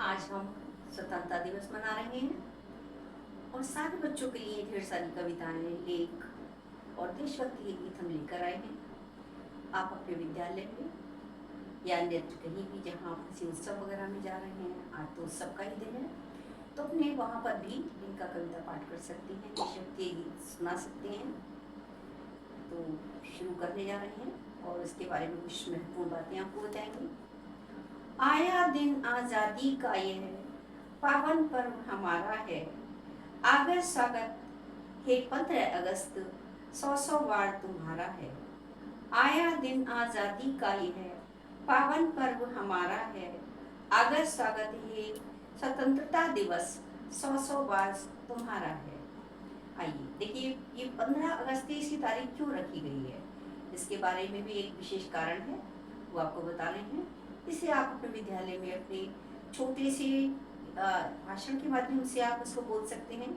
आज हम स्वतंत्रता दिवस मना रहे हैं और सारे बच्चों के लिए ढेर सारी कविताएं, लेख और देशभक्ति के गीत हम लेकर आए हैं। आप अपने विद्यालय में या अन्यत्र कहीं भी जहाँ आप किसी उत्सव वगैरह में जा रहे हैं, आज तो उत्सव का ही दिन है, तो अपने वहाँ पर भी इनका कविता पाठ कर सकते हैं, देशभक्ति के गीत सुना सकते हैं। तो शुरू करने जा रहे हैं और इसके बारे में कुछ महत्वपूर्ण बातें आपको बताएंगे। आया दिन आज़ादी का यह पावन पर्व हमारा है, आगर स्वागत हे 15 अगस्त, 100 बार तुम्हारा है। आया दिन आज़ादी का यह पावन पर्व हमारा है, आगर स्वागत हे स्वतंत्रता दिवस, 100 बार तुम्हारा है। आइए देखिए, ये 15 अगस्त की इसकी तारीख क्यों रखी गई है, इसके बारे में भी एक विशेष कारण है, वो आपको बता रहे हैं। इसे आप अपने विद्यालय में अपने छोटे से भाषण के माध्यम से आप उसको बोल सकते हैं।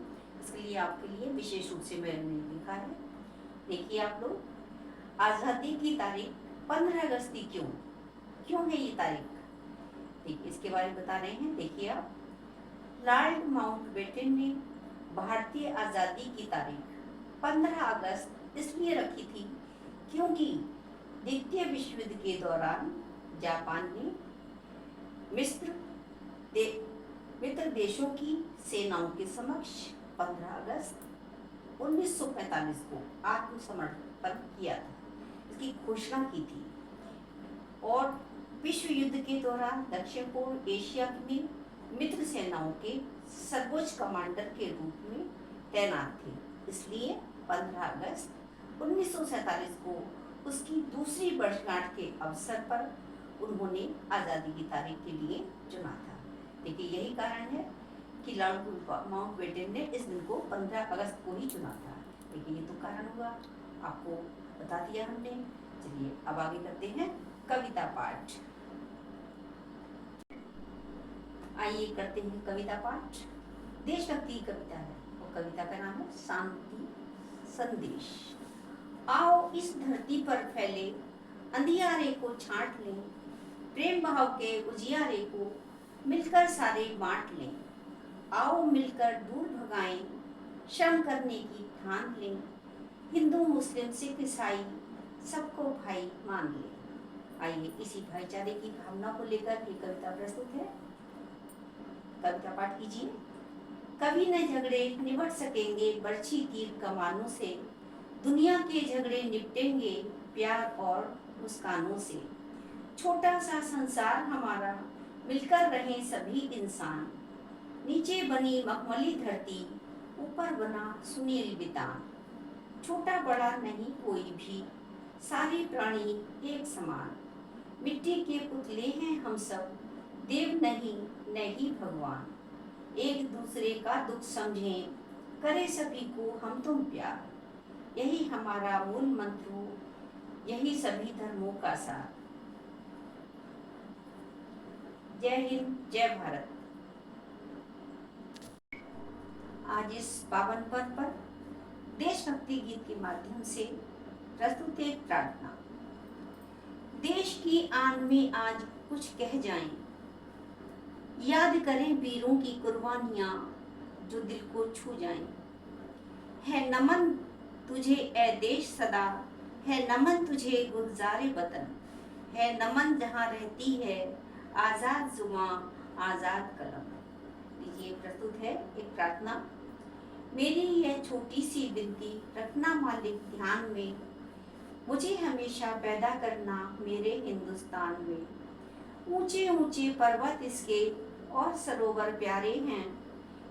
इसके लिए आपके लिए विशेष रूप से मैंने लिखा है। देखिए आप लोग, आज़ादी की तारीख 15 अगस्त की क्यों है ये तारीख, देखिए इसके बारे में बता रहे हैं। देखिए आप, लॉर्ड माउंटबेटन ने भारतीय आज़ादी की तारीख 15 अगस्त इसलिए रखी थी क्योंकि द्वितीय विश्व युद्ध के दौरान जापान ने मित्र देशों की सेनाओं के समक्ष 15 अगस्त 1945 को आत्मसमर्पण किया था, इसकी घोषणा की थी। और विश्व युद्ध के दौरान दक्षिण पूर्व एशिया में मित्र सेनाओं के सर्वोच्च कमांडर के रूप में तैनात थे, इसलिए 15 अगस्त 1947 को उसकी दूसरी वर्षगांठ के अवसर पर उन्होंने आज़ादी की तारीख के लिए चुना था। देखिए यही कारण है कि लॉर्ड माउंटबेटन ने इस दिन को 15 अगस्त को ही चुना था। देखिए ये तो कारण हुआ, आपको बता दिया हमने। चलिए अब आगे करते हैं कविता पाठ। आइए करते हैं कविता पाठ। देशभक्ति की कविता है और कविता का नाम है शांति संदेश। आओ इस धरती पर फैले अंधियारे को छांट लें, प्रेम भाव के उजियारे को मिलकर सारे बांट लें। आओ मिलकर दूर भगाएं, श्रम करने की ठान लें, हिंदू मुस्लिम सिख ईसाई सबको भाई मान लें। आइए इसी भाईचारे की भावना को लेकर ये कविता प्रस्तुत है। कविता पाठ कीजिए। कभी न झगड़े निबट सकेंगे बर्छी तीर कमानों से, दुनिया के झगड़े निपटेंगे प्यार और मुस्कानों से। छोटा सा संसार हमारा, मिलकर रहें सभी इंसान, नीचे बनी मखमली धरती, ऊपर बना सुनील बितान। छोटा बड़ा नहीं कोई भी, सारे प्राणी एक समान, मिट्टी के पुतले हैं हम सब, देव नहीं नहीं भगवान। एक दूसरे का दुख समझें, करे सभी को हम तुम प्यार, यही हमारा मूल मंत्र, यही सभी धर्मों का सार। जय हिंद, जय भारत। आज इस पावन पर्व पर देशभक्ति गीत के माध्यम से प्रस्तुत एक प्रार्थना। देश की आन में आज कुछ कह जाएं, याद करें वीरों की कुर्बानियां जो दिल को छू जाएं। है नमन तुझे ए देश सदा, है नमन तुझे गुलजारे वतन, है नमन जहाँ रहती है आजाद जुबां आजाद कलम। लीजिए प्रस्तुत है एक प्रार्थना। मेरी यह छोटी सी विनती रखना मालिक ध्यान में, मुझे हमेशा पैदा करना मेरे हिंदुस्तान में। ऊंचे ऊंचे पर्वत इसके और सरोवर प्यारे हैं,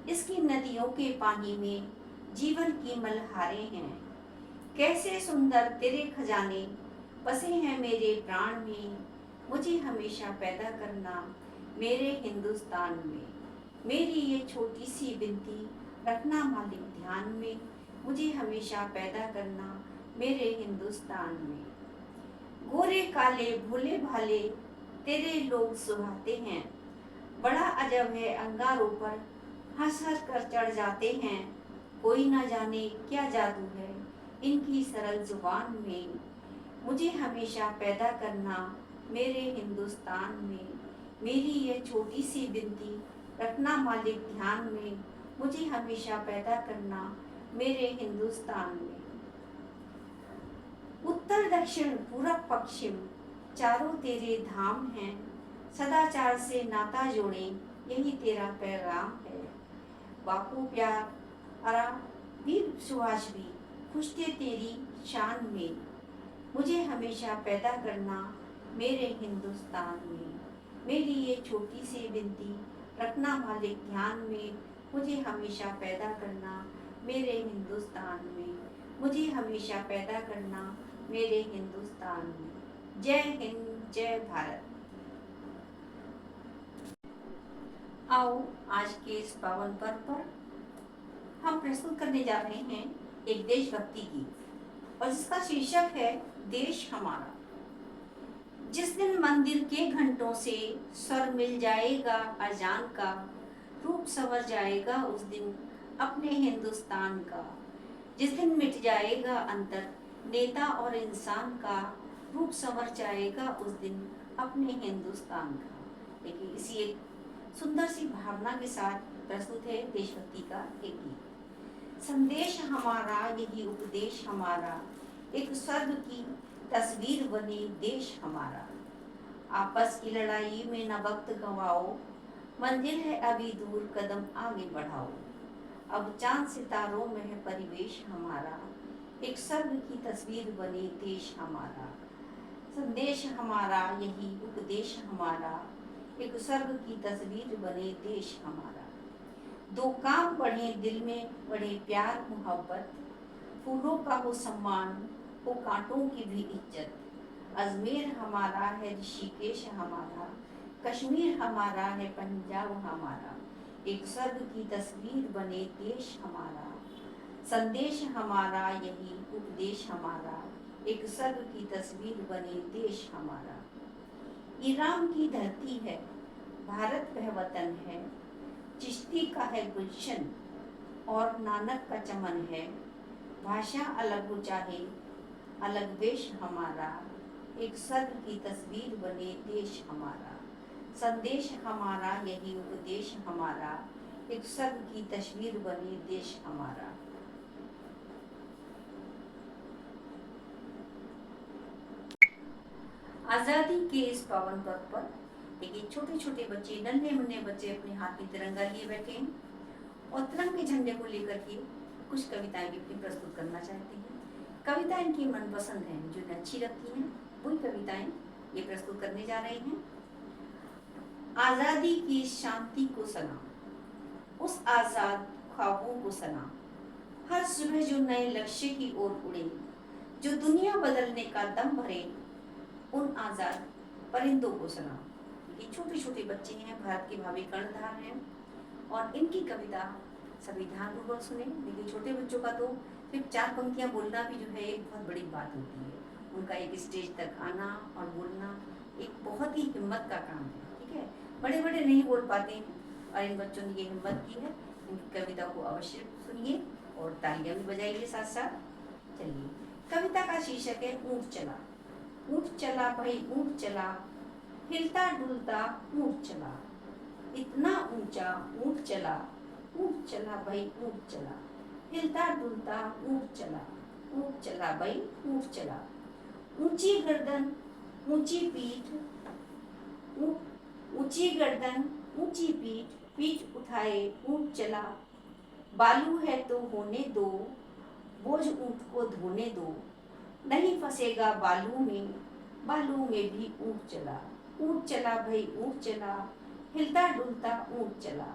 इसकी नदियों के पानी में जीवन की मल्हारें हैं। कैसे सुंदर तेरे खजाने बसे हैं मेरे प्राण में, मुझे हमेशा पैदा करना मेरे हिंदुस्तान में। मेरी ये छोटी सी विनती रखना मालिक ध्यान में, मुझे हमेशा पैदा करना मेरे हिंदुस्तान में। गोरे काले भोले भाले तेरे लोग सुभाते हैं, बड़ा अजब है अंगारों पर हंस हंस कर चढ़ जाते हैं। कोई ना जाने क्या जादू है इनकी सरल जुबान में, मुझे हमेशा पैदा करना मेरे हिंदुस्तान में। मेरी ये छोटी सी विनती रखना मालिक ध्यान में, मुझे हमेशा पैदा करना मेरे हिंदुस्तान में। उत्तर दक्षिण पूरब पश्चिम चारों तेरे धाम हैं, सदाचार से नाता जोड़े यही तेरा पैगाम है। बापू प्यार अरा वीर सुभाष भी खुश थे तेरी शान में, मुझे हमेशा पैदा करना मेरे हिंदुस्तान में। मेरी ये छोटी सी विनती रखना मालिक ध्यान में, मुझे हमेशा पैदा करना मेरे हिंदुस्तान में, मुझे हमेशा पैदा करना मेरे हिंदुस्तान में। जय हिंद, जय भारत। आओ आज के इस पावन पर्व पर हम प्रस्तुत करने जा रहे हैं एक देशभक्ति गीत, और जिसका शीर्षक है देश हमारा। जिस दिन मंदिर के घंटों से स्वर मिल जाएगा अजान का, रूप संवर जाएगा उस दिन अपने हिंदुस्तान का। जिस दिन मिट जाएगा अंतर नेता और इंसान का, रूप संवर जाएगा उस दिन अपने हिंदुस्तान का। देखिए इसी एक सुंदर सी भावना के साथ प्रस्तुत है देशभक्ति का एक गीत। संदेश हमारा यही उपदेश हमारा, एक स्वर्ग की तस्वीर बने देश हमारा। आपस की लड़ाई में न वक्त गंवाओ, मंजिल है अभी दूर कदम आगे बढ़ाओ। अब चांद सितारों में है परिवेश हमारा, एक स्वर्ग की तस्वीर बने देश हमारा। संदेश हमारा यही उपदेश हमारा, एक स्वर्ग की तस्वीर बने देश हमारा। दो काम बढ़े दिल में बढ़े प्यार मोहब्बत, फूलों का हो सम्मान हो कांटों की भी इज्जत। अजमेर हमारा है ऋषिकेश हमारा, कश्मीर हमारा है पंजाब हमारा, एक स्वर्ग की तस्वीर बने देश हमारा। संदेश हमारा यही उपदेश हमारा, एक स्वर्ग की तस्वीर बने देश हमारा। ईरान की धरती है भारत वह वतन है, चिश्ती का है गुलशन और नानक का चमन है। भाषा अलग हो चाहे अलग वेश हमारा, एक स्वर्ग की तस्वीर बने देश हमारा। संदेश हमारा यही उपदेश हमारा, एक स्वर्ग की तस्वीर बने देश हमारा। आजादी के इस पावन पर्व पर देखिए छोटे छोटे बच्चे, नन्हे मुन्ने बच्चे अपने हाथ में तिरंगा लिए बैठे हैं और तिरंगे झंडे को लेकर के कुछ कविताएं भी अपनी प्रस्तुत करना चाहते हैं। कविताएं इनकी मनपसंद हैं, जो इन्हें अच्छी लगती हैं वही कविताएं ये प्रस्तुत करने जा रहे हैं। आजादी की शांति को सलाम, उस आजाद ख्वाबों को सलाम, हर सुबह जो नए लक्ष्य की ओर उड़े, जो दुनिया बदलने का दम भरे, उन आजाद परिंदों को सलाम। ये छोटे छोटे बच्चे हैं, भारत के भावी कर्णधार हैं, और इनकी कविता सभी ध्यानपूर्वक सुने। देखिए छोटे बच्चों का तो सिर्फ 4 पंक्तियां बोलना भी जो है एक बहुत बड़ी बात होती है। उनका एक स्टेज तक आना और बोलना एक बहुत ही हिम्मत का काम है, ठीक है। बड़े बड़े नहीं बोल पाते हैं, और इन बच्चों ने ये हिम्मत की है। इनकी कविता को अवश्य सुनिए और तालियां भी बजाइए साथ साथ। चलिए, कविता का शीर्षक है ऊंट चला। ऊंट चला भाई ऊंट चला, हिलता डुलता ऊंट चला, इतना ऊंचा ऊंट चला, ऊंट चला भाई ऊंट चला, हिलता डुलता ऊंट चला, ऊंट चला भाई ऊंट चला। ऊंची गर्दन ऊंची पीठ, ऊंची गर्दन ऊंची पीठ, पीठ उठाए ऊंट चला। बालू है तो होने दो, बोझ ऊंट को धोने दो, नहीं फंसेगा बालू में, बालू में भी ऊंट चला। ऊंट चला भाई ऊंट चला, हिलता डुलता ऊंट चला,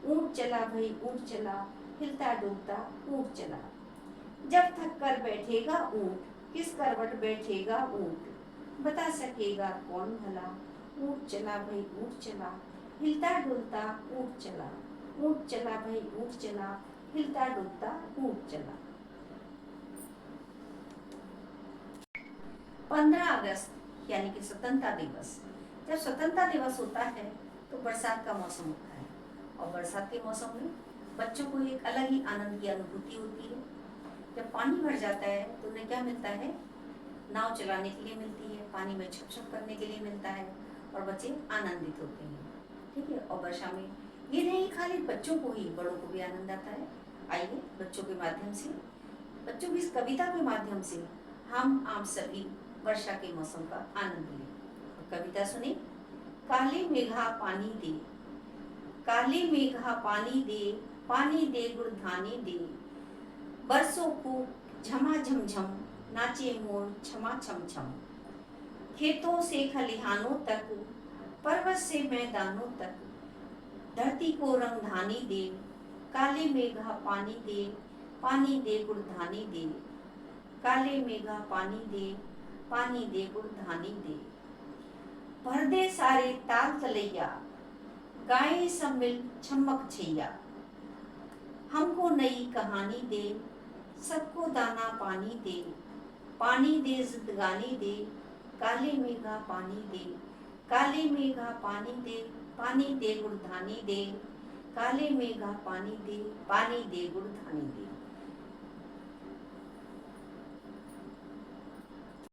ऊंट चला भाई ऊंट चला, हिलता डुलता ऊंट चला। जब थक कर बैठेगा ऊंट, किस करवट बैठेगा ऊंट, बता सकेगा कौन भला। ऊंट चला भाई ऊंट चला, हिलता डुलता ऊंट चला, ऊंट चला भाई ऊंट चला, हिलता डुलता ऊंट चला। 15 अगस्त यानी कि स्वतंत्रता दिवस। जब स्वतंत्रता दिवस होता है तो बरसात का मौसम होता है, और बरसात के मौसम में बच्चों को एक अलग ही आनंद की अनुभूति होती है। जब पानी भर जाता है तो उन्हें क्या मिलता है, नाव चलाने के लिए मिलती है, पानी में छप छप करने के लिए मिलता है, और बच्चे आनंदित होते हैं। ठीक है, और वर्षा में ये नहीं खाली बच्चों को ही, बड़ों को भी आनंद आता है। आइए बच्चों के माध्यम से, बच्चों की इस कविता के माध्यम से हम आप सभी वर्षा के मौसम का आनंद लें। तो कविता सुने। काले मेघा पानी दे, काले मेघा पानी दे, पानी दे गुड़धानी दे, बरसों को झमा झम झम, नाचे मोर छमा छम छम। खेतों से खलिहानों तक, पर्वत से मैदानों तक, धरती को रंगधानी दे, काले मेघा पानी दे, पानी दे गुड़धानी दे, काले मेघा पानी दे, पानी दे गुड़धानी दे। भर दे सारे ताल तलैया, गाए सब मिल छमक छैया, हमको नई कहानी दे, सबको दाना पानी दे, पानी दे जिंदगानी दे, काले मेघा पानी दे, काले मेघा पानी दे, पानी दे गुड़धानी दे, काले मेघा पानी दे, पानी दे गुड़धानी दे।